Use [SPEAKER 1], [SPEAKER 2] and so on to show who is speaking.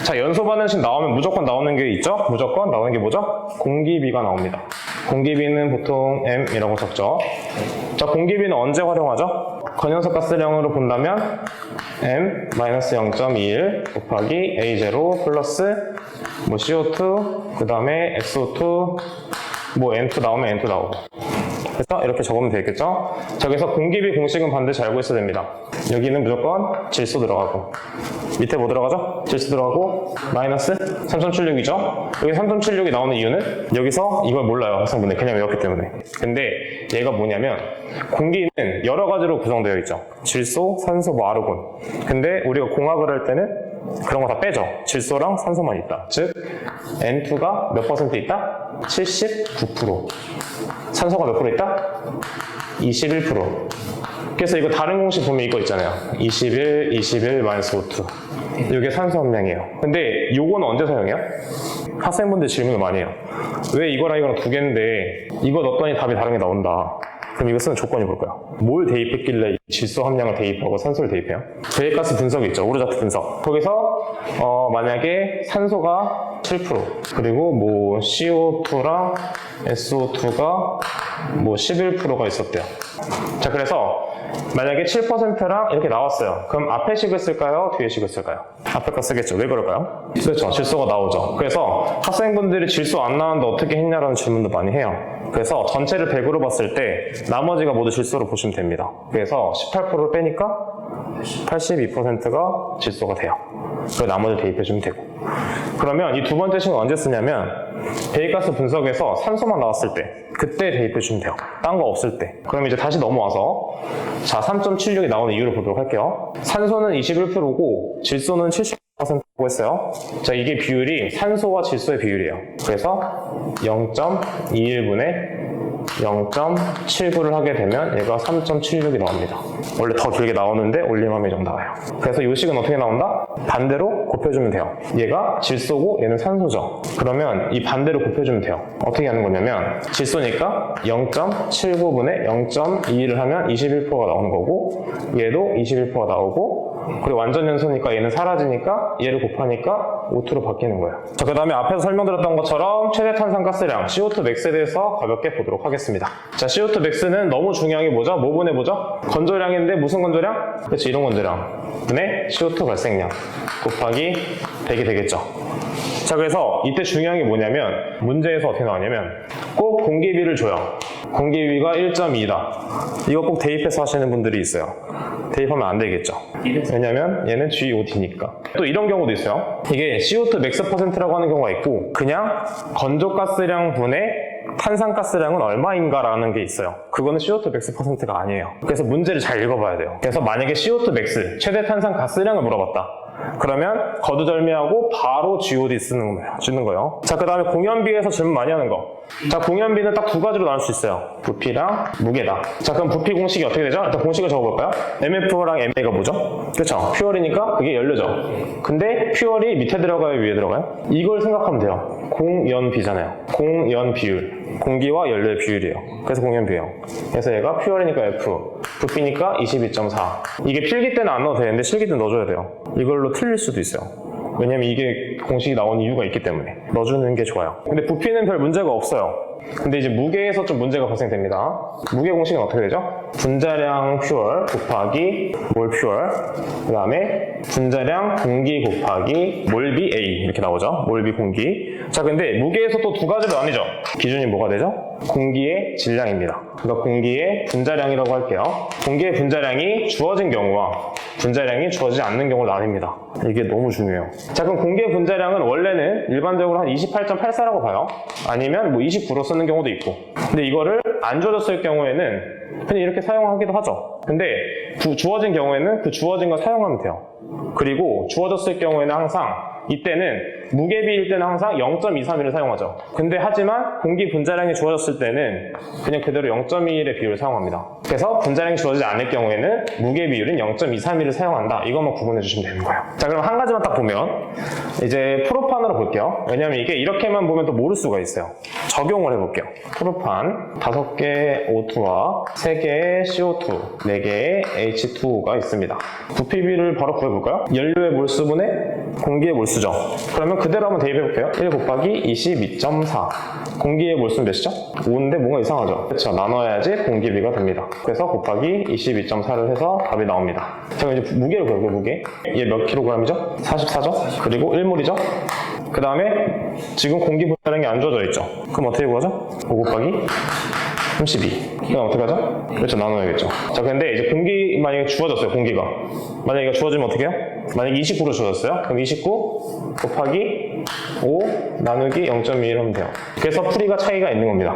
[SPEAKER 1] 자, 연소 반응식 나오면 무조건 나오는 게 있죠? 무조건 나오는 게 뭐죠? 공기비가 나옵니다. 공기비는 보통 M이라고 적죠. 자, 공기비는 언제 활용하죠? 건연소 가스량으로 본다면 M-0.21 곱하기 A0 플러스 뭐 CO2 그 다음에 SO2 뭐 N2 나오면 N2 나오고. 그래서 이렇게 적으면 되겠죠? 자, 그래서 공기비 공식은 반드시 알고 있어야 됩니다. 여기는 무조건 질소 들어가고 밑에 뭐 들어가죠? 질소 들어가고 마이너스 3.76이죠? 여기 3.76이 나오는 이유는 여기서 이걸 몰라요, 학생분들. 그냥 외웠기 때문에. 근데 얘가 뭐냐면 공기는 여러 가지로 구성되어 있죠. 질소, 산소, 뭐 아르곤. 근데 우리가 공학을 할 때는 그런 거 다 빼죠. 질소랑 산소만 있다. 즉 N2가 몇 퍼센트 있다? 79%. 산소가 몇 프로 있다? 21%. 그래서 이거 다른 공식 보면 이거 있잖아요. 21 마이너스 O2. 이게 산소 함량이에요. 근데 요거는 언제 사용해요? 학생분들 질문을 많이 해요. 왜 이거랑 이거랑 두 개인데 이거 넣었더니 답이 다른 게 나온다. 그럼 이거 쓰는 조건이 뭘까요? 뭘 대입했길래 질소 함량을 대입하고 산소를 대입해요? 배기가스 분석이 있죠. 오르자트 분석. 거기서 만약에 산소가 7% 그리고 뭐 CO2랑 SO2가 뭐 11%가 있었대요. 자, 그래서 만약에 7%랑 이렇게 나왔어요. 그럼 앞에 식을 쓸까요? 뒤에 식을 쓸까요? 앞에 거 쓰겠죠. 왜 그럴까요? 그렇죠. 질소가 나오죠. 그래서 학생분들이 질소 안 나왔는데 어떻게 했냐라는 질문도 많이 해요. 그래서 전체를 100으로 봤을 때 나머지가 모두 질소로 보시면 됩니다. 그래서 18%를 빼니까 82%가 질소가 돼요. 그리고 나머지 대입해주면 되고. 그러면 이 두 번째 식은 언제 쓰냐면 배기가스 분석에서 산소만 나왔을 때 그때 대입해주면 돼요. 딴 거 없을 때. 그럼 이제 다시 넘어와서 자, 3.76이 나오는 이유를 보도록 할게요. 산소는 21%고 질소는 70%라고 했어요. 자, 이게 비율이 산소와 질소의 비율이에요. 그래서 0.21분의 0.79를 하게 되면 얘가 3.76이 나옵니다. 원래 더 길게 나오는데 올림하면 이 정도 나와요. 그래서 이 식은 어떻게 나온다? 반대로 곱해주면 돼요. 얘가 질소고 얘는 산소죠. 그러면 이 반대로 곱해주면 돼요. 어떻게 하는 거냐면 질소니까 0.79분의 0.21을 하면 21%가 나오는 거고 얘도 21%가 나오고 그리고 완전 연소니까 얘는 사라지니까 얘를 곱하니까 O2로 바뀌는 거예요. 자, 그 다음에 앞에서 설명드렸던 것처럼 최대 탄산가스량 CO2 맥스에 대해서 가볍게 보도록 하겠습니다. 자, CO2 맥스는 너무 중요한 게 뭐죠? 뭐 분의 뭐죠? 건조량인데 무슨 건조량? 그렇죠, 이런 건조량 분의 CO2 발생량 곱하기 100이 되겠죠. 자, 그래서 이때 중요한 게 뭐냐면 문제에서 어떻게 나오냐면 꼭 공기비를 줘요. 공기비가 1.2다. 이거 꼭 대입해서 하시는 분들이 있어요. 대입하면 안 되겠죠. 왜냐면 얘는 GOD니까. 또 이런 경우도 있어요. 이게 CO2 맥스 퍼센트라고 하는 경우가 있고 그냥 건조가스량 분의 탄산가스량은 얼마인가라는 게 있어요. 그거는 CO2 맥스 퍼센트가 아니에요. 그래서 문제를 잘 읽어봐야 돼요. 그래서 만약에 CO2 맥스, 최대 탄산가스량을 물어봤다. 그러면 거두절미하고 바로 GOD 쓰는 거예요. 자, 그 다음에 공연비에서 질문 많이 하는 거. 자, 공연비는 딱 두 가지로 나눌 수 있어요. 부피랑 무게다. 자, 그럼 부피 공식이 어떻게 되죠? 일단 공식을 적어볼까요? MF랑 MA가 뭐죠? 그렇죠. 퓨얼이니까 그게 연료죠. 근데 퓨얼이 밑에 들어가요? 위에 들어가요? 이걸 생각하면 돼요. 공연비잖아요. 공연비율. 공기와 연료의 비율이에요. 그래서 공연비예요. 그래서 얘가 퓨얼이니까 F, 부피니까 22.4. 이게 필기 때는 안 넣어도 되는데 실기 때는 넣어줘야 돼요. 이걸로 틀릴 수도 있어요. 왜냐면 이게 공식이 나온 이유가 있기 때문에 넣어주는 게 좋아요. 근데 부피는 별 문제가 없어요. 근데 이제 무게에서 좀 문제가 발생됩니다. 무게 공식은 어떻게 되죠? 분자량 퓨얼 곱하기 몰 퓨얼, 그 다음에 분자량 공기 곱하기 몰비 A 이렇게 나오죠. 몰비 공기. 자, 근데 무게에서 또 두 가지로 나뉘죠. 기준이 뭐가 되죠? 공기의 질량입니다. 그러니까 공기의 분자량이라고 할게요. 공기의 분자량이 주어진 경우와 분자량이 주어지지 않는 경우를 나뉩니다. 이게 너무 중요해요. 자, 그럼 공기의 분자량은 원래는 일반적으로 한 28.84라고 봐요. 아니면 뭐 29로 쓰는 경우도 있고. 근데 이거를 안 주어졌을 경우에는 그냥 이렇게 사용하기도 하죠. 근데 주어진 경우에는 그 주어진 거 사용하면 돼요. 그리고 주어졌을 경우에는 항상 이때는 무게비일 때는 항상 0.231을 사용하죠. 근데 하지만 공기 분자량이 주어졌을 때는 그냥 그대로 0.21의 비율을 사용합니다. 그래서 분자량이 주어지지 않을 경우에는 무게 비율인 0.231을 사용한다. 이것만 구분해 주시면 되는 거예요. 자, 그럼 한 가지만 딱 보면 이제 프로판으로 볼게요. 왜냐면 이게 이렇게만 보면 또 모를 수가 있어요. 적용을 해볼게요. 프로판 5개의 O2와 3개의 CO2, 4개의 H2가 있습니다. 부피비를 바로 구해볼까요? 연료의 몰수분의 공기의 몰수 몰수죠. 그러면 그대로 한번 대입해 볼게요. 1 곱하기 22.4. 공기의 몰수는 몇이죠? 5인데 뭔가 이상하죠? 그렇죠. 나눠야지 공기비가 됩니다. 그래서 곱하기 22.4를 해서 답이 나옵니다. 자, 그럼 이제 무게를 구해볼게요. 무게. 얘 몇 킬로그램이죠? 44죠? 그리고 1몰이죠? 그 다음에 지금 공기 분자량이 안 주어져 있죠? 그럼 어떻게 구하죠? 5 곱하기 32. 그럼 어떻게 하죠? 그렇죠. 나눠야겠죠. 자, 근데 이제 공기 만약에 주어졌어요. 공기가. 만약에 이거 주어지면 어떻게 해요? 만약에 29로 주어졌어요? 그럼 29 곱하기 5 나누기 0.21 하면 돼요. 그래서 풀이가 차이가 있는 겁니다.